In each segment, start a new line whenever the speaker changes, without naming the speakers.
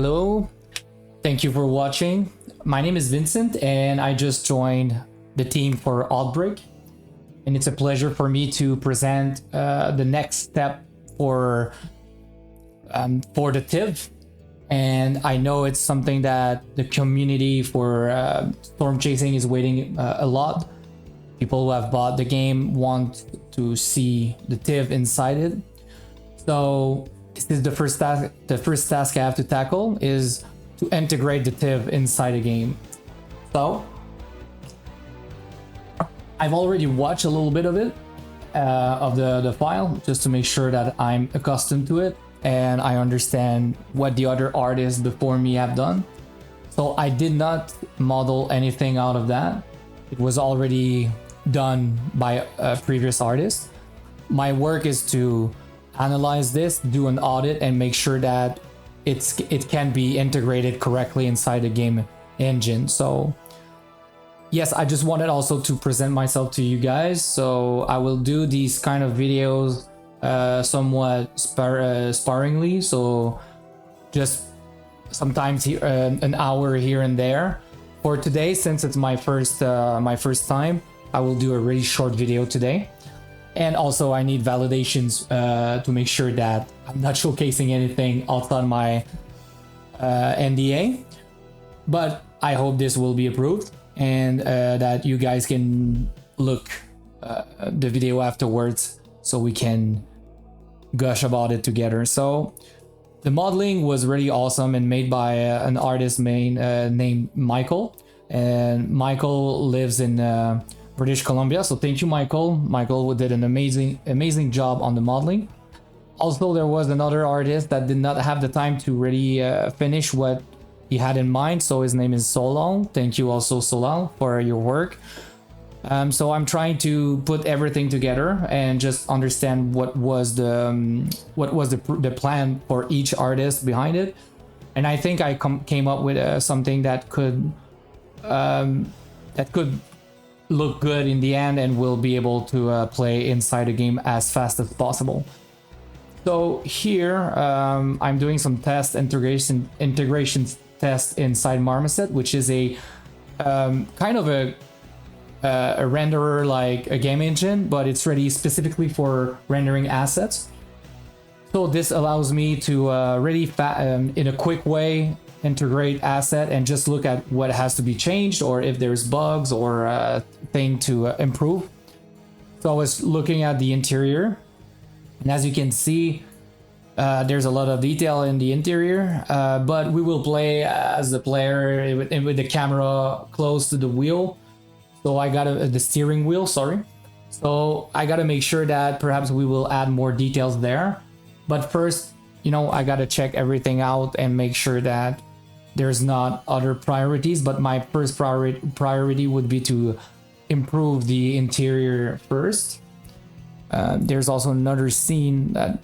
hello. Thank you for watching. My name is Vincent and I just joined the team for Outbrk. And it's a pleasure for me to present the next step for the TIV. And I know it's something that the community for storm chasing is waiting a lot. People who have bought the game want to see the TIV inside it. So this is the first task. The first task I have to tackle is to integrate the TIV inside a game. So I've already watched a little bit of it, of the file, just to make sure that I'm accustomed to it and I understand what the other artists before me have done. So I did not model anything out of that. It was already done by a previous artist. My work is to analyze this, do an audit, and make sure that it can be integrated correctly inside the game engine. So yes, I just wanted also to present myself to you guys. So I will do these kind of videos somewhat sparingly. So just sometimes here, an hour here and there. For today, since it's my first time, I will do a really short video today. And also I need validations to make sure that I'm not showcasing anything outside my NDA. But I hope this will be approved and that you guys can look the video afterwards so we can gush about it together. So the modeling was really awesome and made by an artist named Michael. And Michael lives in British Columbia, so thank you, Michael. Michael did an amazing job on the modeling. Also, there was another artist that did not have the time to really finish what he had in mind, so his name is Solal. Thank you also, Solal, for your work. So I'm trying to put everything together and just understand what was the plan for each artist behind it. And I think I came up with something that could look good in the end and will be able to play inside the game as fast as possible. So here I'm doing some integration test inside Marmoset, which is a kind of a renderer like a game engine, but it's ready specifically for rendering assets. So this allows me to really in a quick way integrate asset and just look at what has to be changed or if there's bugs or thing to improve. So I was looking at the interior, and as you can see, there's a lot of detail in the interior, but we will play as the player with the camera close to the wheel. So I got the steering wheel, sorry. So I got to make sure that perhaps we will add more details there. But first, you know, I got to check everything out and make sure that there's not other priorities. But my first priority would be to improve the interior first. There's also another scene that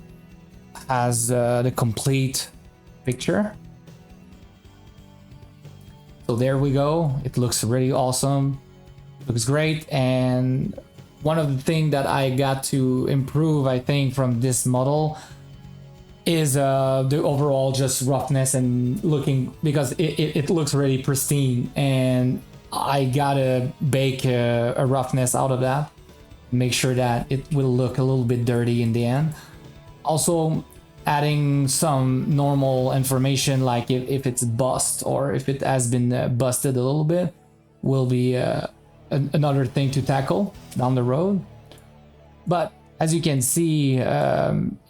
has the complete picture. So there we go. It looks really awesome. Looks great. And one of the things that I got to improve, I think, from this model is the overall just roughness and looking, because it looks really pristine, and I gotta bake a roughness out of that, make sure that it will look a little bit dirty in the end. Also adding some normal information like if it's bust or if it has been busted a little bit will be another thing to tackle down the road. But as you can see,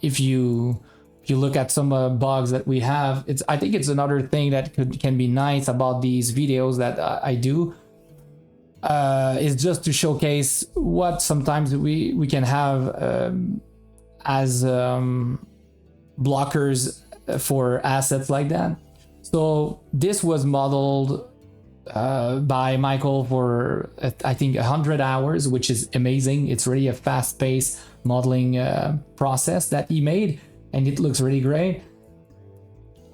if you look at some bugs that we have, I think it's another thing that can be nice about these videos that I do, is just to showcase what sometimes we can have as blockers for assets like that. So this was modeled by Michael for I think 100 hours, which is amazing. It's really a fast-paced modeling process that he made, and it looks really great.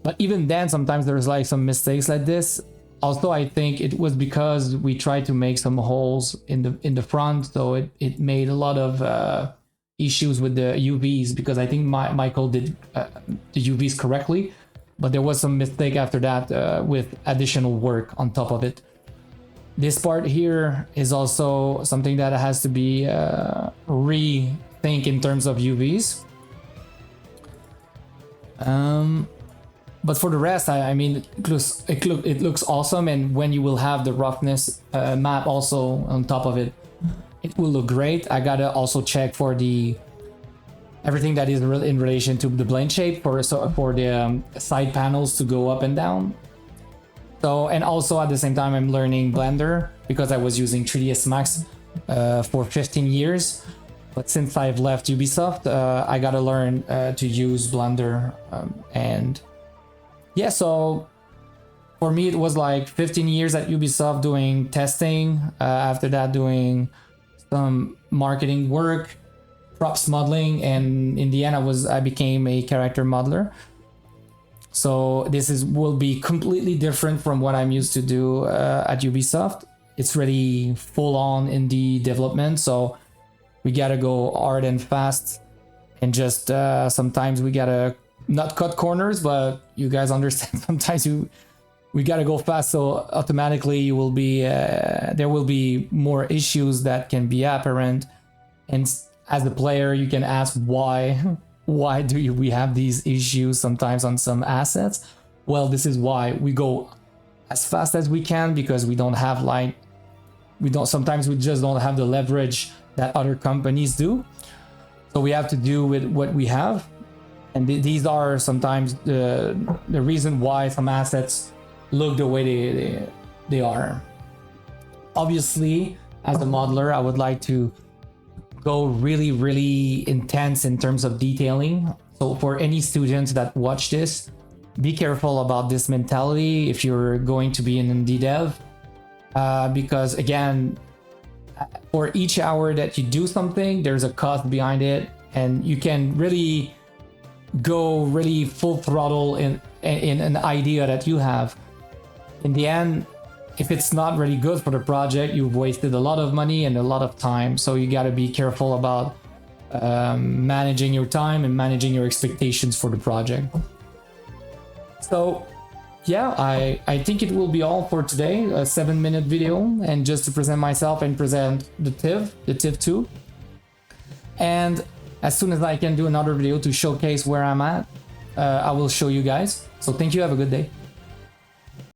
But even then, sometimes there's like some mistakes like this. Also, I think it was because we tried to make some holes in the front, so it made a lot of issues with the UVs, because I think Michael did the UVs correctly, but there was some mistake after that with additional work on top of it. This part here is also something that has to be rethink in terms of UVs. But for the rest, I mean, it looks awesome, and when you will have the roughness map also on top of it, it will look great. I gotta also check for the everything that is in relation to the blend shape for the side panels to go up and down. So, and also at the same time, I'm learning Blender because I was using 3ds Max for 15 years. But since I've left Ubisoft, I gotta learn to use Blender. And yeah, so for me, it was like 15 years at Ubisoft doing testing. After that, doing some marketing work, props modeling, and in the end, I became a character modeler. So this will be completely different from what I'm used to do at Ubisoft. It's really full on indie development, so we gotta go hard and fast, and just sometimes we gotta not cut corners, but you guys understand. Sometimes we gotta go fast, so automatically you will be there will be more issues that can be apparent, and as a player you can ask why. Why do we have these issues sometimes on some assets? Well, this is why we go as fast as we can, because we don't have sometimes we just don't have the leverage that other companies do. So we have to do with what we have. And these are sometimes the reason why some assets look the way they are. Obviously, as a modeler, I would like to go really, really intense in terms of detailing. So for any students that watch this, be careful about this mentality if you're going to be in indie dev, because again, for each hour that you do something, there's a cost behind it, and you can really go really full throttle in an idea that you have. In the end, if it's not really good for the project, you've wasted a lot of money and a lot of time. So you got to be careful about managing your time and managing your expectations for the project. So yeah, I think it will be all for today. A 7-minute video, and just to present myself and present the TIV2. And as soon as I can do another video to showcase where I'm at, I will show you guys. So thank you, have a good day.